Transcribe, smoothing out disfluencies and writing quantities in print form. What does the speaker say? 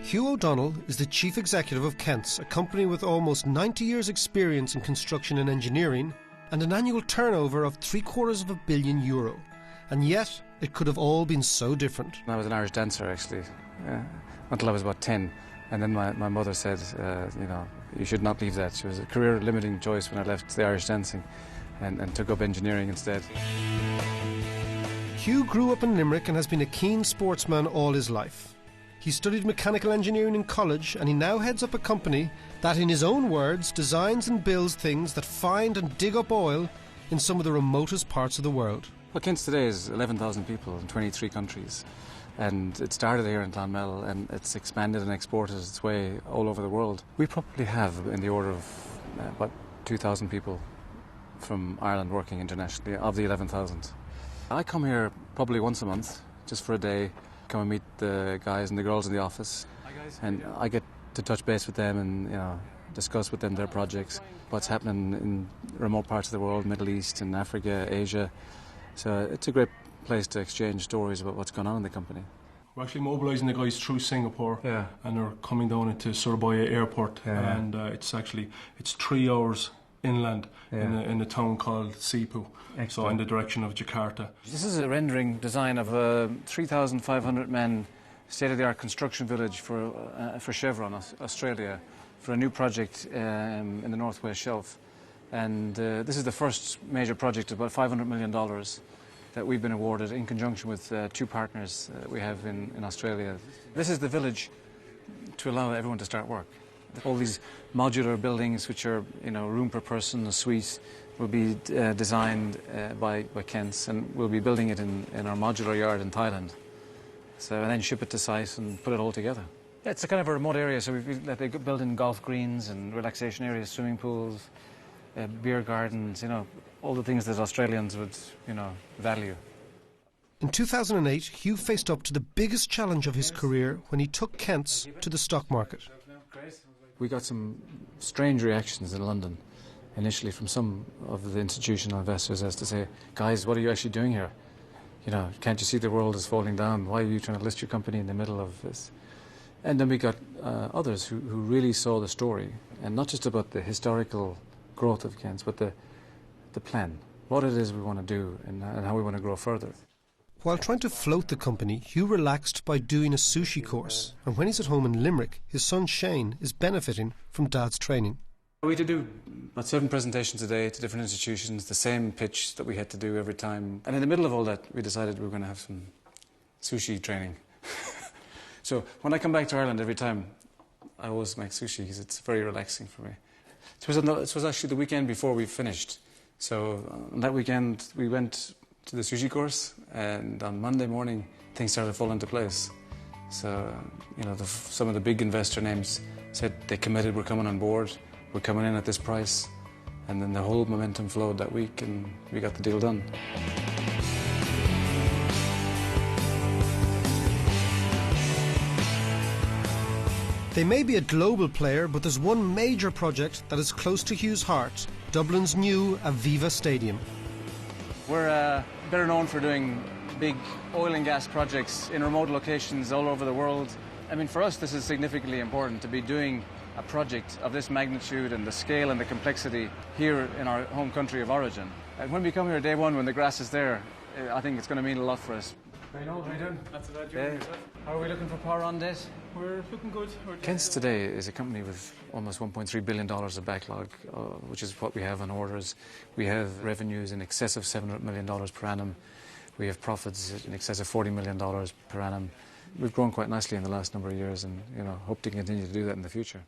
Hugh O'Donnell is the chief executive of Kentz, a company with almost 90 years' experience in construction and engineering and an annual turnover of €750 million. And yet, it could have all been so different. I was an Irish dancer, actually, until I was about 10. And then my mother said, you should not leave that. It was a career-limiting choice when I left the Irish dancing and took up engineering instead. Hugh grew up in Limerick and has been a keen sportsman all his life. He studied mechanical engineering in college, and he now heads up a company that, in his own words, designs and builds things that find and dig up oil in some of the remotest parts of the world. Well, Kentz today is 11,000 people in 23 countries. And it started here in Clonmel, and it's expanded and exported its way all over the world. We probably have in the order of about 2,000 people from Ireland working internationally, of the 11,000. I come here probably once a month, just for a day, come and meet the guys and the girls in the office. Hi guys. And I get to touch base with them and discuss with them their projects, what's happening in remote parts of the world, Middle East and Africa, Asia. So it's a great place to exchange stories about what's going on in the company. We're actually mobilising the guys through Singapore, and they're coming down into Surabaya Airport, and it's 3 hours inland in a town called Sipu, so in the direction of Jakarta. This is a rendering design of a 3,500 men state-of-the-art construction village for Chevron, Australia, for a new project in the Northwest Shelf. And this is the first major project of about $500 million that we've been awarded in conjunction with 2 partners that we have in Australia. This is the village to allow everyone to start work. All these modular buildings, which are room per person, a suite, will be designed by Kentz, and we'll be building it in our modular yard in Thailand. And then ship it to site and put it all together. It's a kind of a remote area, so they build in golf greens and relaxation areas, swimming pools, beer gardens, all the things that Australians would, value. In 2008, Hugh faced up to the biggest challenge of his career when he took Kentz to the stock market. We got some strange reactions in London initially from some of the institutional investors as to say, guys, what are you actually doing here? Can't you see the world is falling down? Why are you trying to list your company in the middle of this? And then we got others who really saw the story, and not just about the historical growth of Kentz, but the plan, what it is we want to do and how we want to grow further. While trying to float the company, Hugh relaxed by doing a sushi course, and when he's at home in Limerick, his son Shane is benefiting from Dad's training. We had to do about 7 presentations a day to different institutions, the same pitch that we had to do every time. And in the middle of all that, we decided we were going to have some sushi training. So when I come back to Ireland every time, I always make sushi because it's very relaxing for me. It was actually the weekend before we finished. So on that weekend, we went to the sushi course, and on Monday morning, things started to fall into place. So, some of the big investor names said they committed, we're coming on board, we're coming in at this price, and then the whole momentum flowed that week, and we got the deal done. They may be a global player, but there's one major project that is close to Hugh's heart, Dublin's new Aviva Stadium. We're better known for doing big oil and gas projects in remote locations all over the world. I mean, for us, this is significantly important to be doing a project of this magnitude and the scale and the complexity here in our home country of origin. And when we come here day one, when the grass is there, I think it's going to mean a lot for us. How are you doing? That's it. How are we looking for power on this? We're looking good. Kentz today is a company with almost $1.3 billion of backlog, which is what we have on orders. We have revenues in excess of $700 million per annum. We have profits in excess of $40 million per annum. We've grown quite nicely in the last number of years and hope to continue to do that in the future.